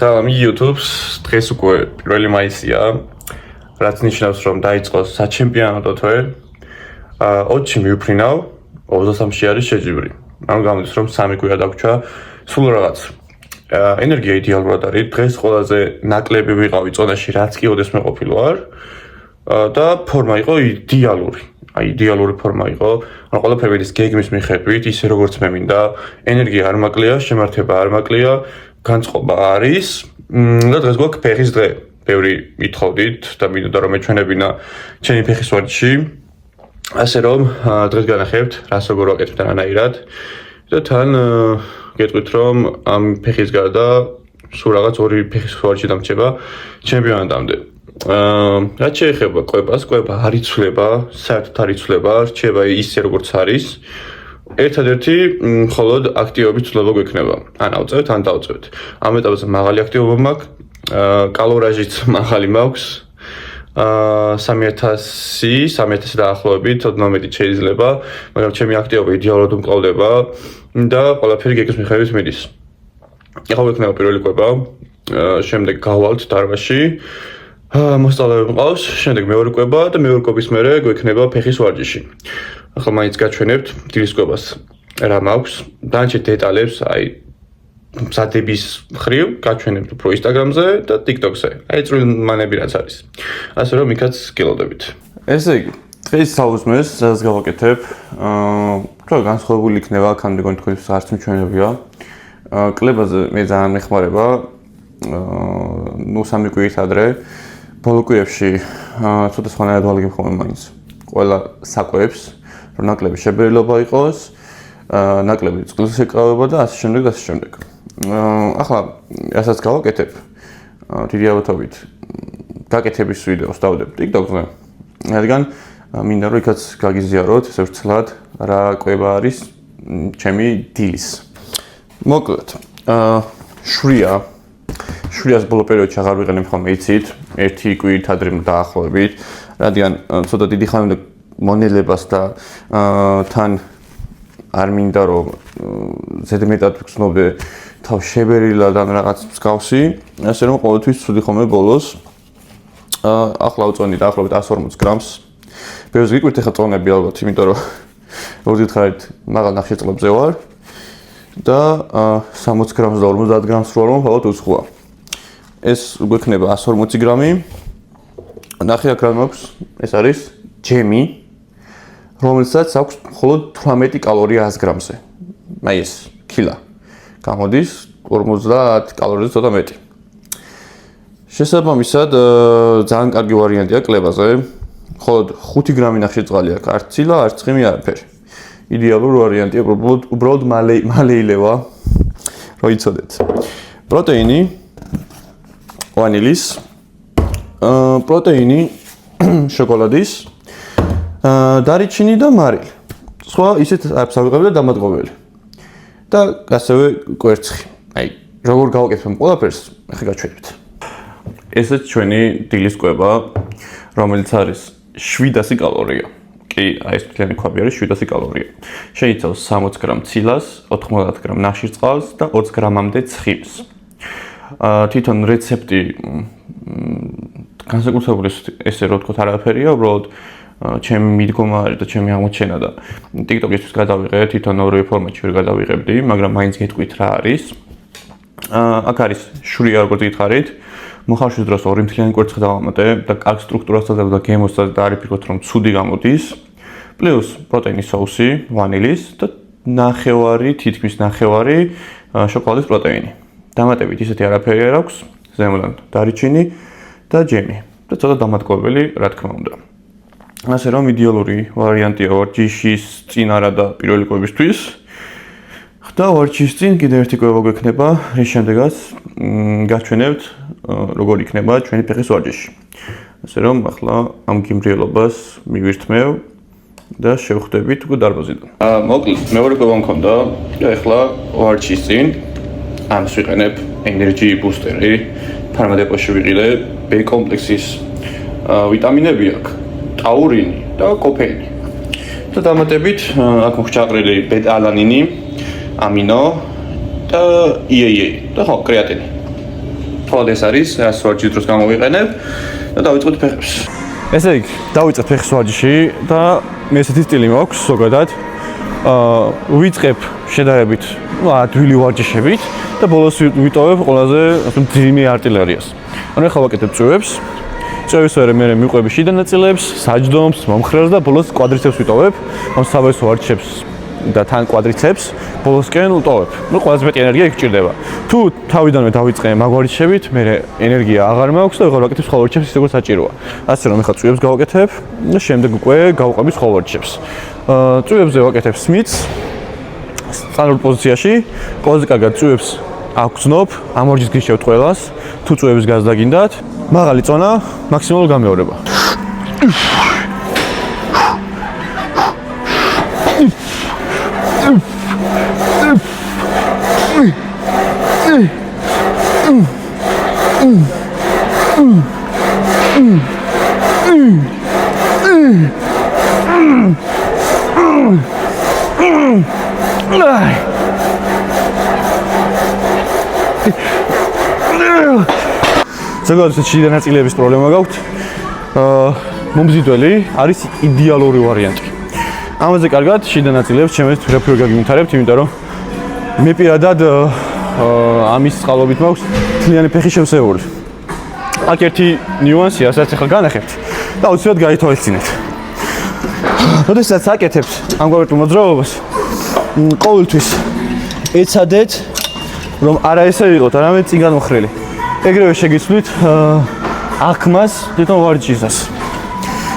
Salami YouTube-ს დღეს უკვე 1 მაისია, რაც ნიშნავს, რომ დაიწყოს საჩემპიონატო თვე. 20-ში მივფრინავ, 23-ში არის შეჯიბრი. ამ გამოდის, რომ 3 კვირა დაგვრჩა სულ რაღაც. ენერგია იდეალურად არის. დღეს ყველაზე ნაკლები ვიყავი წონაში, რაც კი ოდესმე ყოფილი ვარ. და ფორმა იყო იდეალური. იდეალური ფორმა იყო. ყველაფერი ის გეგმის მიხედვით, ისე როგორც მე მინდა, ენერგია არ მაკლია, შემართება არ მაკლია. განწყობა არის და დღეს გვაქვს ფეხის დღე. ბევრი ითხოვდით და მინდოდა რომ ეჩვენებინა ჩემი ფეხის ვარჯიში. ასე რომ დღეს განახებთ, რას როგორ ვაკეთებ თანაირად და თან გეტყვით რომ ამ ფეხის გარდა სულ რაღაც 2 ფეხის ვარჯიში დამრჩება ჩემპიონატამდე. რაც შეეხება კვებას, კვება არ იცვლება, საერთოდ არ იცვლება, რჩება ისე როგორც არის. ერთადერთი მხოლოდ აქტივობის ცვლილება გვექნება. ან ავწევთ, ან დავწევთ. ამ ეტაპზე მაღალი აქტივობა მაქვს, კალორაჟიც მაღალი მაქვს. 3000 დაახლოებით, ოდნავ მეტი შეიძლება, მაგრამ ჩემი აქტივობა იდეალურად უმკლავდება და ყველაფერი გეგმის მიხედვით მიდის. ახლა ვექნება პირველი კვება, შემდეგ გავალთ დარბაზში. მოსწავლეები მყავს, შემდეგ მეორე კვება და მეორე კვების მერე გვექნება ფეხის ვარჯიში. ახლა მაინც გაჩვენებთ დილის კვებას რა მაქვს, დანარჩენ დეტალებს, მზადების მხრივ გაჩვენებთ უფრო Instagram-ზე და TikTok-ზე. წვრილი მანები რაც არის. ასე რომ იქაც გილოდებით. ესე იგი, დღეს საუბრობთ, რაც გავაკეთებ, რა განსხვავებული იქნება, აქამდე თქვენთვის არც მიჩვენებია. კლებაზე მე ძალიან მეხმარება, 3 კვირით ადრე, ბოლო კვირებში ცოტა სხვანაირად ვალგებ ხოლმე მაინც. ყველა საკვებს, რომ ნაკლები შებერილობა იყოს, ნაკლები წყლის შეკავება და ასე შემდეგ და ასე შემდეგ. ახლა რასაც გავაკეთებ, დიდი ალბათობით გაკეთების ვიდეოს დავდებ TikTok-ზე. რადგან მინდა რომ იქაც გაგიზიაროთ, ესე ვცლად რა კვება არის ჩემი დილის. მოკლედ, შვრიას ბოლო პერიოდში აღარ ვიყენებ ხოლმე იცით, 1 კვირით ადრე დაახლოებით, რადგან ცოტა დიდი ხანი უნდა მონელებას და თან არ მინდა რომ ზედმეტად ვგრძნობდე თავ შებერილად ან რაღაც მსგავსი, ასე რომ ყოველთვის ცუდი ხომ ბოლოს ახლა ვწონი დაახლოებით 140 გრამს. ბევრს გიკვირთ ახლა წონები ალბათ, იმიტომ რომ როგორც გითხარით, მაღალ ნახშირწყლებზე ვარ და 60 გრამს და 50 გრამს რო არ მომხალოთ უცხოა. ეს გვექნება 140 გრამი. ნახე აქ რა მაქვს, ეს არის ჯემი, რომელსაც აქვს მხოლოდ 18 კალორია 100 გრამზე. ეს კილა. გამოდის 50 კალორიაზე ცოტა მეტი. შესაბამისად, ძალიან კარგი ვარიანტია კლებაზე. მხოლოდ 5 გრამი ნახშირწყალი აქვს, არც ცილა, არც ცხიმი, არაფერი. იდეალური ვარიანტია, უბრალოდ მალე ილევა, რომ იცოდეთ. პროტეინი, ვანილის, პროტეინი, შოკოლადის, დარიჩინი და მარილი. სხვა ისეთ არც არ ვიყავი და დამატყობელი. და ასევე კვერცხი. როგორ გავაკეთებ ყველაფერს, ახლა გაჩვენებთ. ესეც ჩვენი დილის კვება, რომელიც არის 700 კალორია. კი, ეს თქვენი კვები არის 700 კალორია. შეიცავს 60 გრამ ცილას, 90 გრამ ნახშირწყალს და 20 გრამამდე ცხიმს. თვითონ რეცეპტი განსაკუთრებული ესე რო ვთქვათ არაფერია, უბრალოდ ჩემი მიდგომა არის და ჩემი აღმოჩენა და TikTok-ისთვის გადავიღე, თვითონ ორივე ფორმატში ვერ გადავიღებდი, მაგრამ მაინც გეტყვით რა არის. აქ არის შვრია, როგორც გითხარით, მოხარშვის დროს 2 მთლიანი კვერცხი დავამატე და კარგ სტრუქტურასაც და გემოსაც და არ იფიქროთ რომ ცუდი გამოდის. პლუს პროტეინის соуსი, ვანილის და თითქმის ნახევარი შოკოლადის პროტეინი. დამატებით ისეთი არაფერი არ აქვს, ზემოდან დარიჩინი და ჯემი და ცოტა დამატკობელი, რა თქმა უნდა. ასე რომ იდეალური ვარიანტია ვარჯიშის წინ არა და პირველი კვებისთვის. და ვარჯიშის წინ კიდევ ერთი კვება გვექნება, რის შემდეგაც გაჩვენებთ როგორ იქნება ჩვენი ფეხის ვარჯიში. ასე რომ ახლა ამ გიმრიელობას მივირთმევ და შევხვდებით უკვე დარბაზიდან. მოკლედ, მეორე კვება მქონდა და ახლა ვარჯიშის წინ ამს ვიყენებ ენერჯი ბუსტერი, ფარმადეპოში ვიყიდე B კომპლექსის ვიტამინები აქვს, ტაურინი და კოფეინი. და დამატებით აქ მოხჭაყრილი ბეტა-ალანინი, ამინო და EAA და ხო კრეატინი. თვალ ეს არის, რაც ვარჯიშის დროს გამოვიყენებ და დავიწყოთ ფეხებს. ესე იგი, დავიწყეთ ფეხის ვარჯიში და მე ესეთი სტილი მაქვს ზოგადად. ვიწყებ შედარებით, ადვილი ვარჯიშებით და ბოლოს ვიტოვებ ყველაზე მძიმე არტილერიას. ანუ ახლა ვაკეთებ წვევებს. წვევის ვერე მე მიყვები შიდა ნაწილებს, საჯდომს, მომხრეებს და ბოლოს კვადრიცეპს ვიტოვებ. ამ საბოლოო ვარჯიშებს და თან კვადრიცეპს ბოლოსკენ ვტოვებ. ნუ ყველაზე მეტი ენერგია იქ ჭირდება. თუ თავიდანვე დავიწყე მაგ ვარჯიშებით, მე ენერგია აღარ მაქვს და ვიღარ ვაკეთებ სხვა ვარჯიშებს ისე როგორც საჭიროა. ასე რომ ახლა წვევებს გავაკეთებ და შემდეგ უკვე გავუყები სხვა ვარჯიშებს. წვევებზე ვაკეთებ სმითს სტანდარტ პოზიციაში, ყველაზე კარგად წვევებს აგრძნობ, ამ ვარჯიშს გიშევთ ყველას, თუ წვევების გაზდა გინდათ, მაღალი წონა, მაქსიმალური გამეორება. ზოგადად შიდა ნაწილების პრობლემა გაქვთ. მომზიდველი არის იდეალური ვარიანტი. ამაზე კარგად შიდა ნაწილებს ჩემს თერაპიულ გაგიმთავრებთ, იმიტომ რომ მე პირადად ამის წყალობით მაქვს თლიანი ფეხის შევსეული. აქ ერთი ნიუანსია, რასაც ახლა განახებთ და უცბად გაითვალისწინეთ. როდესაც აკეთებთ ამგვარ მოძრაობას, ყოველთვის ეცადეთ, რომ არა ესე იყოთ, არამედ წინ განმხრელი. ეგრევე შეგიცვლით აღქმას თვითონ ვარჯიშისას.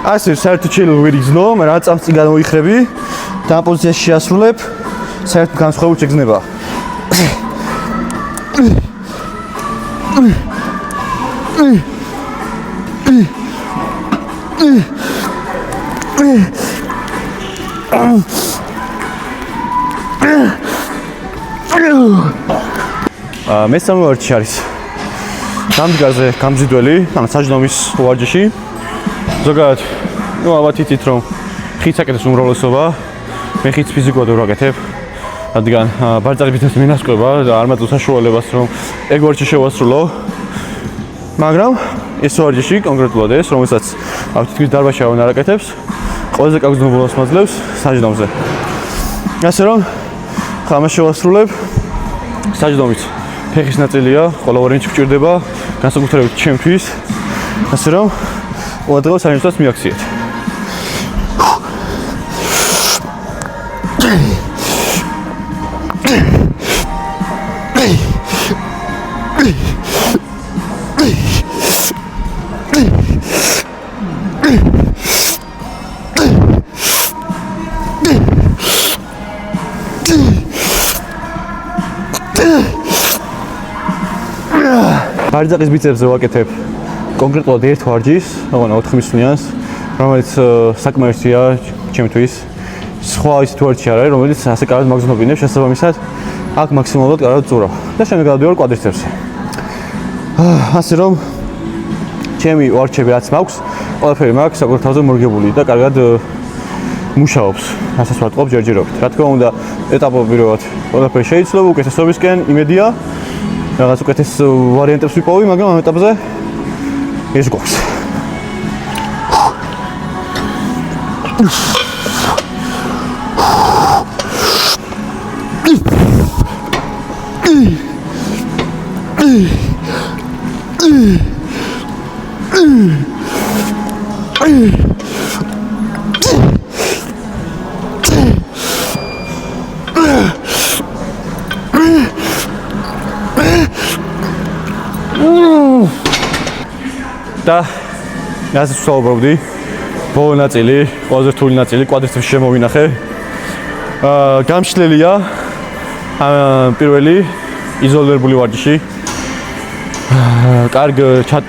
ასე საერთოდ შეიძლება ვერ იგრძნო, მაგრამ რაც წამს წინ გამოიხრები და ამ პოზიციაში შეასრულებ, საერთოდ განსხვავებული შეგრძნება. მესამე ვარჯიში არის დამდგარზე გამზიდველი, ანუ საჯდომის ვარჯიში. ზოგადად, ნუ ალბათ იცით რომ ხიდს აკეთებს უმრავლესობა, მე ხიდს ფიზიკურად ვერ ვაკეთებ, რადგან ბარწარებით მენასკვება და არ მაძლევს საშუალებას რომ ეგ ვარჯიში შევასრულო. მაგრამ ეს ვარჯიში კონკრეტულად ეს, რომელსაც თითქმის დარბაზში არ აკეთებს, ყველაზე კარგ ზნობულობას მაძლევს საჯდომზე. ასე რომ ხამას შევასრულებ საჯდომით. ფეხის ნაწილია, ყველა ვარიანტი გჭირდება, განსაკუთრებით ჩემთვის. ასე რომ ყოველდღიურ საჯდომს მიაქციეთ. ბარძაყის ბიცეპსზე ვაკეთებ კონკრეტულად ერთ ვარჯიშს, ანუ 4 მისვლიანს, რომელიც საკმარისია ჩემთვის. სხვა ისეთ ვარჯიში არ არის, რომელიც ასე კარგად მაგზნობინებს, შესაბამისად აქ მაქსიმალურად კარგად წურავ და შემდეგ გადავიდე კვადრიცეპსზე. ასე რომ ჩემი ვარჯიშები რაც მაქვს, ყველაფერი მაქვს საკუთარ თავზე მორგებული და კარგად მუშაობს. რასაც ვატყობ ჯერჯერობით. რა თქმა უნდა, ეტაპობრივად ყველაფერი შეიძლება უკეთესობისკენ იმედია. რაღაც უკეთეს ვარიანტებს ვიპოვი, მაგრამ ამ ეტაპზე ეს გვაქვს. და ასე ვსაუბრობდი, ბოლო ნაწილი, ყველაზე რთული ნაწილი, კვადრიცეპსში შემოვინახე. გამშლელია პირველი იზოლირებული ვარჯიში. კარგ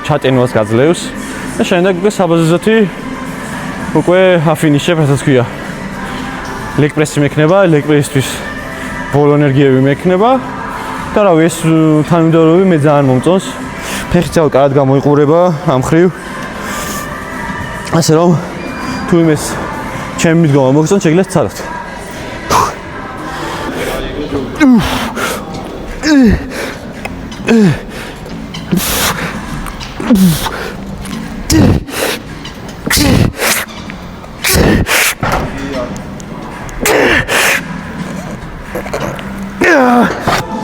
ჩატენვას გაძლევს და შემდეგ უკვე საბაზაზეთი უკვე აფინიშებ, რასაც ქვია. ლეგ პრესი მექნება, ლეგ პრესისთვის ბოლო ენერგიები მექნება და რავი, ეს თანმიმდევრობები მე ძალიან მომწონს. ფეხიც კარგად გამოიყურება ამ ხრივ. ასე რომ თუ იმეს ჩემი მიდგომა მოგწონს, შეგიძლიათ ცალოთ.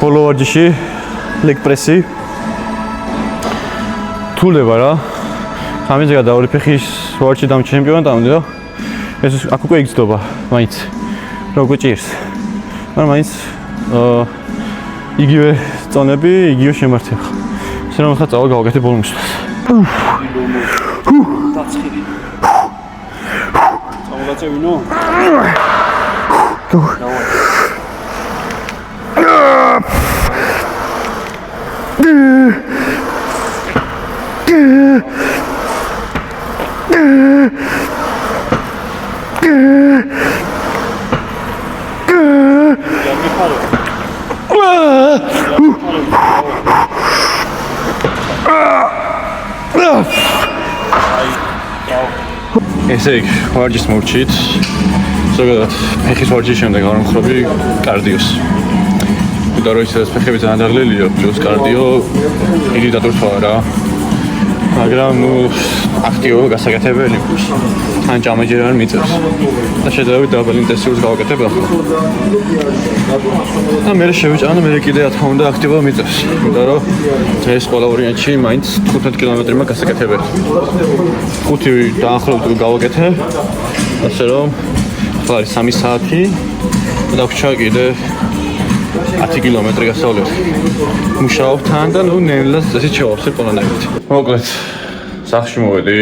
ბოლო ვარჯიში ლეგ პრესი თულდება რა ხამიზე გადავრი ფეხის ვარჯიში დამ ჩემპიონატამდე და ეს აქ უკვე იგრძნობა მაინც როგორ ჭირს მაგრამ მაინც იგივე წონები იგივე შემართება ისე რომ ხა წავალ გავაკეთე ბოლო მისვლას დაცხირი წამოგაწევინო ესე იგი, ვარჯიშს მოვჭით. ზოგადად, ფეხის ვარჯიშის შემდეგ არ ვმხრობი კარდიოს. იმიტომ რომ ისედაც ფეხები ძალიან დაღლილია, პლუს კარდიო იგი დატვირთვაა რა. მაგრამ ნუ აქტიობა გასაკეთებელი. თან ჭამაჯერ არ მიწევს. და შედარებით დაბალ ინტენსიურს გავაკეთებ ახლა. და მე შევეჭამა, მე კიდე რა თქმა უნდა აქტიობა მიწევს. იმიტომ რომ დღეს ყველა ვარიანტში მაინც 15 კილომეტრმა გასაკეთებელი. 5 დაახლოებით გავაკეთე. ასე რომ ახლა არის 3 საათი და დაგვრჩა კიდე 10 კილომეტრი გასავლელი. მუშაობ თან და ნუ ნელა წესი შევავსებ ყველანაირად. მოკლედ, სახლში მოვედი,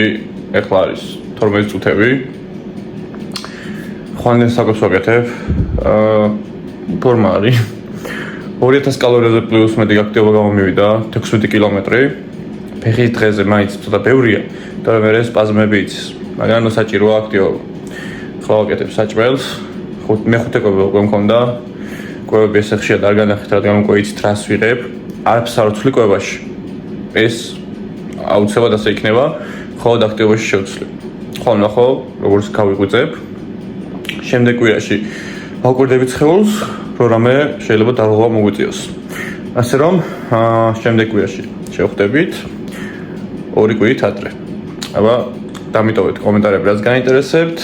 ახლა არის 12 წუთები. ხვალინდელ საკვებს ვაკეთებ. ფორმა არის 2000 კალორიაზე პლუს მეტი აქტიობა გამომივიდა 16 კილომეტრი. ფეხის დღეზე მაინც ცოტა ბევრია, იმიტომ რომ ეს სპაზმები იცის, მაგრამ ნუ საჭიროა აქტიობა. ახლა ვაკეთებ საჭმელს. მე-5 კვება უკვე მქონდა. კვებები ესე ხშირად არ განახით, რადგან უკვე იცით რას ვიღებ. არც არ ვცვლი კვებაში. ეს აუცილებლად ასე იქნება, ხოლმე აქტიობაში შევცვლი. ხოლმე ნახო, როგორც გავიღვიძებ. შემდეგ კვირაში ვაკვირდებით სხეულს, რომ რამე შეიძლება დაღლვა მოგვიწიოს. ასე რომ, შემდეგ კვირაში შევხვდებით 2 კვირით ადრე. აბა, დამიტოვეთ კომენტარები, რაც გაინტერესებთ.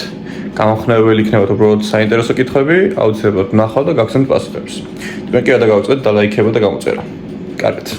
გამახსენებელი იქნება თუ უბრალოდ საინტერესო კითხვები, აუცილებლად ნახავ და გაგცემთ პასუხებს. თქვენ კი არ დაგავიწყდეთ და ლაიქება და გამოწერა. კარგად.